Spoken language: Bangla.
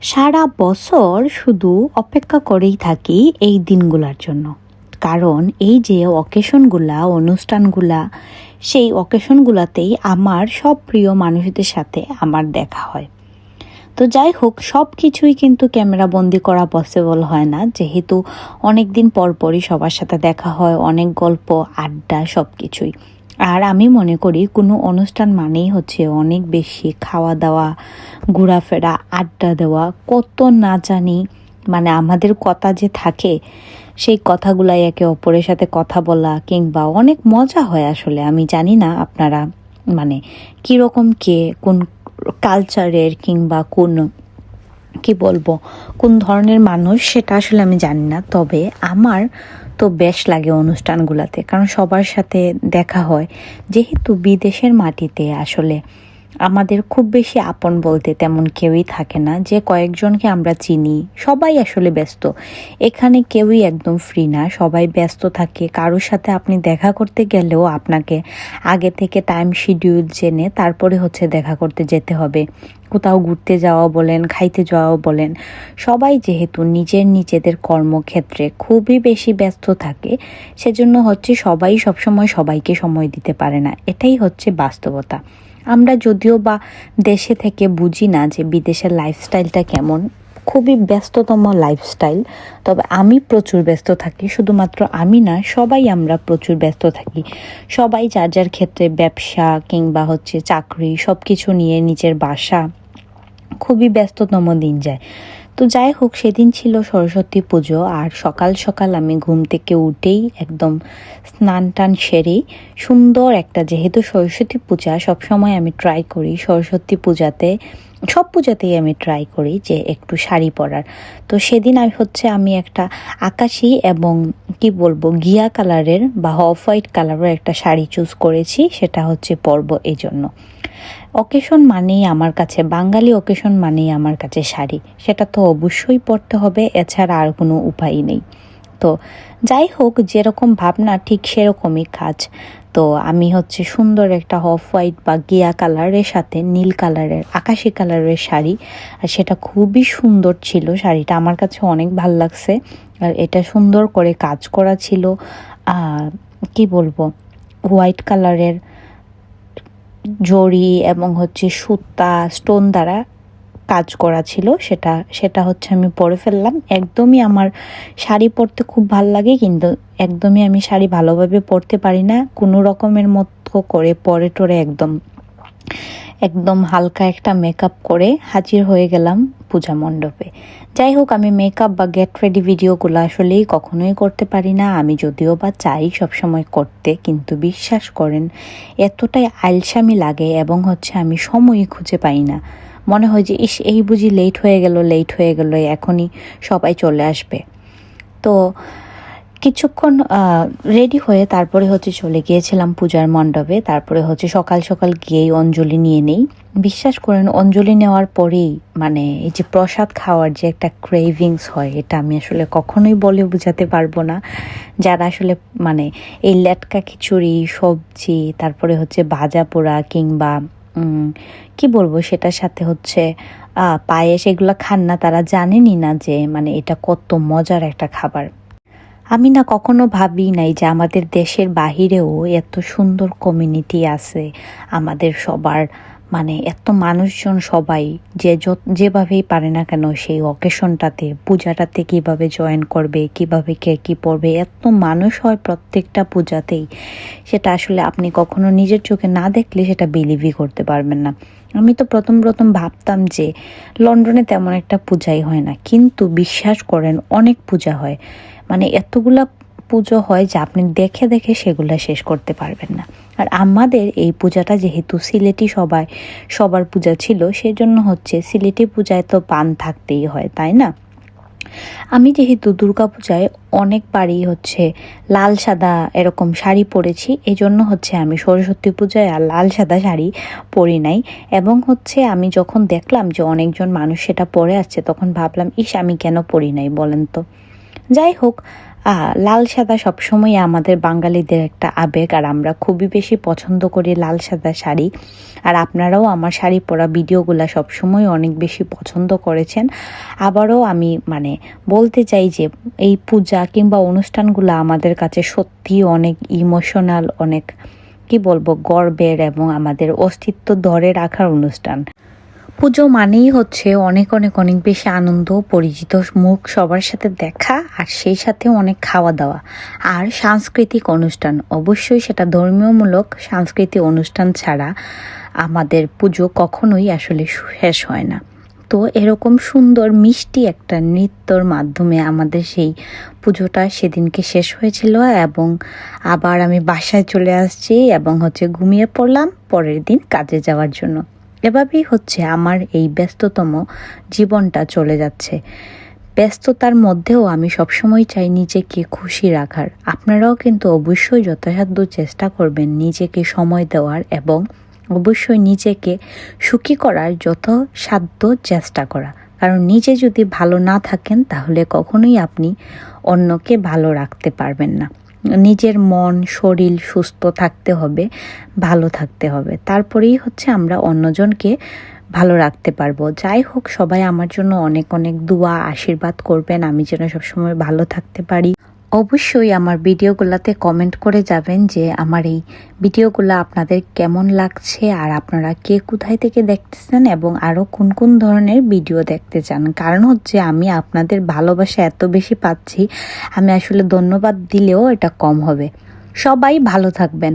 সারা বছর শুধু অপেক্ষা করেই থাকি এই দিনগুলোর জন্য। কারণ এই যে অকেশনগুলা, অনুষ্ঠানগুলা, সেই অকেশনগুলাতেই আমার সব প্রিয় মানুষদের সাথে আমার দেখা হয়। তো যাই হোক, সব কিছুই কিন্তু ক্যামেরা বন্দি করা পসিবল হয় না, যেহেতু অনেক দিন পর পরই সবার সাথে দেখা হয়, অনেক গল্প, আড্ডা, সব কিছুই। আর আমি মনে করি কোনো অনুষ্ঠান মানেই হচ্ছে অনেক বেশি খাওয়া দাওয়া, ঘোরাফেরা, আড্ডা দেওয়া, কত না জানি মানে আমাদের কথা যে থাকে, সেই কথাগুলাই একে অপরের সাথে কথা বলা কিংবা অনেক মজা হয়। আসলে আমি জানি না আপনারা মানে কীরকম কে কোন কালচারের কিংবা কোন কি বলবো কোন ধরনের মানুষ, সেটা আসলে আমি জানি না। তবে আমার তো বেশ লাগে অনুষ্ঠানগুলোতে, কারণ সবার সাথে দেখা হয়। যেহেতু বিদেশের মাটিতে আসলে আমাদের খুব বেশি আপন বলতে তেমন কেউই থাকে না। যে কয়েকজনকে আমরা চিনি সবাই আসলে ব্যস্ত। এখানে কেউই একদম ফ্রি না, সবাই ব্যস্ত থাকে। কারোর সাথে আপনি দেখা করতে গেলেও আপনাকে আগে থেকে টাইম শিডিউল জেনে তারপরে হচ্ছে দেখা করতে যেতে হবে। কোথাও ঘুরতে যাওয়া বলেন, খাইতে যাওয়া বলেন, সবাই যেহেতু নিজেদের কর্মক্ষেত্রে খুবই বেশি ব্যস্ত থাকে, সেজন্য হচ্ছে সবাই সবসময় সবাইকে সময় দিতে পারে না। এটাই হচ্ছে বাস্তবতা। আমরা যদিও বা দেশে থেকে বুঝি না যে বিদেশের লাইফস্টাইলটা কেমন, খুবই ব্যস্ততম লাইফস্টাইল। তবে আমি প্রচুর ব্যস্ত থাকি, শুধুমাত্র আমি না, সবাই আমরা প্রচুর ব্যস্ত থাকি। সবাই যার যার ক্ষেত্রে ব্যবসা কিংবা হচ্ছে চাকরি, সব কিছু নিয়ে নিজের বাসা, খুবই ব্যস্ততম দিন যায়। তো যাই হোক, সেদিন ছিল সরস্বতী পুজো। আর সকাল সকাল আমি ঘুম থেকে উঠেই একদম স্নান টান সেরেই সুন্দর একটা, যেহেতু সরস্বতী পূজা সবসময় আমি ট্রাই করি সরস্বতী পূজাতে, সব পূজাতেই আমি ট্রাই করি যে একটু শাড়ি পরার। তো সেদিন আমি একটা আকাশি এবং কি বলবো গিয়া কালারের বা অফ হোয়াইট কালারের একটা শাড়ি চুজ করেছি, সেটা হচ্ছে পরবো এই জন্য। অকেশন মানেই আমার কাছে, বাঙালি অকেশন মানেই আমার কাছে শাড়ি, সেটা তো অবশ্যই পরতে হবে, এছাড়া আর কোনো উপায় নেই। তো যাই হোক, যেরকম ভাবনা ঠিক সেরকমই কাজ। তো আমি সুন্দর একটা অফ হোয়াইট বা গিয়া কালারের সাথে নীল কালারের, আকাশি কালারের শাড়ি, আর সেটা খুবই সুন্দর ছিল। শাড়িটা আমার কাছে অনেক ভাল লাগছে। আর এটা সুন্দর করে কাজ করা ছিল, কি বলবো, হোয়াইট কালারের জড়ি এবং সুতা স্টোন দ্বারা কাজ করা ছিল। সেটা আমি পরে ফেললাম। একদমই আমার শাড়ি পরতে খুব ভাল লাগে, কিন্তু একদমই আমি শাড়ি ভালোভাবে পরতে পারি না। কোনো রকমের মতো করে পরে টরে একদম একদম হালকা একটা মেকআপ করে হাজির হয়ে গেলাম পূজা মণ্ডপে। যাই হোক, আমি মেকআপ বা গেট রেডি ভিডিওগুলো আসলেই কখনোই করতে পারি না। আমি যদিও বা চাই সবসময় করতে, কিন্তু বিশ্বাস করেন এতটাই আলসামি লাগে এবং আমি সময়ই খুঁজে পাই না। মনে হয় যে এই বুঝি লেট হয়ে গেল, এখনই সবাই চলে আসবে। তো কিছুক্ষণ রেডি হয়ে তারপরে চলে গিয়েছিলাম পূজার মণ্ডপে। তারপরে সকাল সকাল গিয়েই অঞ্জলি নিয়ে নেই। বিশ্বাস করেন, অঞ্জলি নেওয়ার পরেই মানে এই যে প্রসাদ খাওয়ার যে একটা ক্রেভিংস হয়, এটা আমি আসলে কখনোই বলে বোঝাতে পারবো না। যারা আসলে মানে এই লেটকা খিচুড়ি, সবজি, তারপরে ভাজা পোড়া কিংবা কি বলবো সেটার সাথে পায়েস, এগুলো খান না, তারা জানেনই না যে মানে এটা কত মজার একটা খাবার। আমি না কখনো ভাবি নাই যে আমাদের দেশের বাহিরেও এত সুন্দর কমিউনিটি আছে। আমাদের সবার মানে এত মানুষজন, সবাই যেভাবেই পারে না কেন সেই অকেশনটাতে, পূজাটাতে কিভাবে জয়েন করবে, কিভাবে কে কী পড়বে, এত মানুষ হয় প্রত্যেকটা পূজাতেই। সেটা আসলে আপনি কখনো নিজের চোখে না দেখলে সেটা বিলিভই করতে পারবেন না। আমি তো প্রথম ভাবতাম যে লন্ডনে তেমন একটা পূজাই হয় না, কিন্তু বিশ্বাস করেন অনেক পূজা হয়। মানে এতগুলা পুজো হয় যে আপনি দেখে দেখে সেগুলা শেষ করতে পারবেন না। আর আমাদের এই পূজাটা যেহেতু সিলেটি সবার পূজা ছিল, সেজন্য সিলেটি পূজায় তো পান থাকতেই হয়, তাই না? আমি যেহেতু দুর্গাপূজায় অনেকবারই লাল সাদা এরকম শাড়ি পরেছি, এই জন্য আমি সরস্বতী পূজায় আর লাল সাদা শাড়ি পরি নাই। এবং আমি যখন দেখলাম যে অনেকজন মানুষ সেটা পরে আসছে, তখন ভাবলাম, ইস, আমি কেন পরি নাই বলেন তো। যাই হোক, লাল সাদা সবসময় আমাদের বাঙালিদের একটা আবেগ, আর আমরা খুবই বেশি পছন্দ করি লাল সাদা শাড়ি। আর আপনারাও আমার শাড়ি পরা ভিডিওগুলো সবসময় অনেক বেশি পছন্দ করেছেন। আবারও আমি বলতে চাই যে এই পূজা কিংবা অনুষ্ঠানগুলো আমাদের কাছে সত্যি অনেক ইমোশনাল, অনেক গর্বের এবং আমাদের অস্তিত্ব ধরে রাখার অনুষ্ঠান। পুজো মানেই হচ্ছে অনেক অনেক অনেক বেশি আনন্দ, পরিচিত মুখ সবার সাথে দেখা, আর সেই সাথে অনেক খাওয়া দাওয়া আর সাংস্কৃতিক অনুষ্ঠান। অবশ্যই সেটা ধর্মীয়মূলক সাংস্কৃতিক অনুষ্ঠান ছাড়া আমাদের পুজো কখনোই আসলে শেষ হয় না। তো এরকম সুন্দর মিষ্টি একটা নৃত্যর মাধ্যমে আমাদের সেই পুজোটা সেদিনকে শেষ হয়েছিল, এবং আবার আমি বাসায় চলে আসছি এবং ঘুমিয়ে পড়লাম পরের দিন কাজে যাওয়ার জন্য। এভাবেই আমার এই ব্যস্ততম জীবনটা চলে যাচ্ছে। ব্যস্ততার মধ্যেও আমি সবসময় চাই নিজেকে খুশি রাখার। আপনারাও কিন্তু অবশ্যই যথাসাধ্য চেষ্টা করবেন নিজেকে সময় দেওয়ার, এবং অবশ্যই নিজেকে সুখী করার যত সাধ্য চেষ্টা করা। কারণ নিজে যদি ভালো না থাকেন তাহলে কখনোই আপনি অন্যকে ভালো রাখতে পারবেন না। নিজের মন শরীর সুস্থ থাকতে হবে, ভালো থাকতে হবে, তারপরেই আমরা অন্যজনকে ভালো রাখতে পারবো। যাই হোক, সবাই আমার জন্য অনেক অনেক দোয়া আশীর্বাদ করবেন, আমি যেন সবসময় ভালো থাকতে পারি। অবশ্যই আমার ভিডিওগুলোতে কমেন্ট করে যাবেন যে আমার এই ভিডিওগুলো আপনাদের কেমন লাগছে, আর আপনারা কে কোথায় থেকে দেখতেছেন এবং আরও কোন কোন ধরনের ভিডিও দেখতে চান। কারণ আমি আপনাদের ভালোবাসা এত বেশি পাচ্ছি, আমি আসলে ধন্যবাদ দিলেও এটা কম হবে। সবাই ভালো থাকবেন।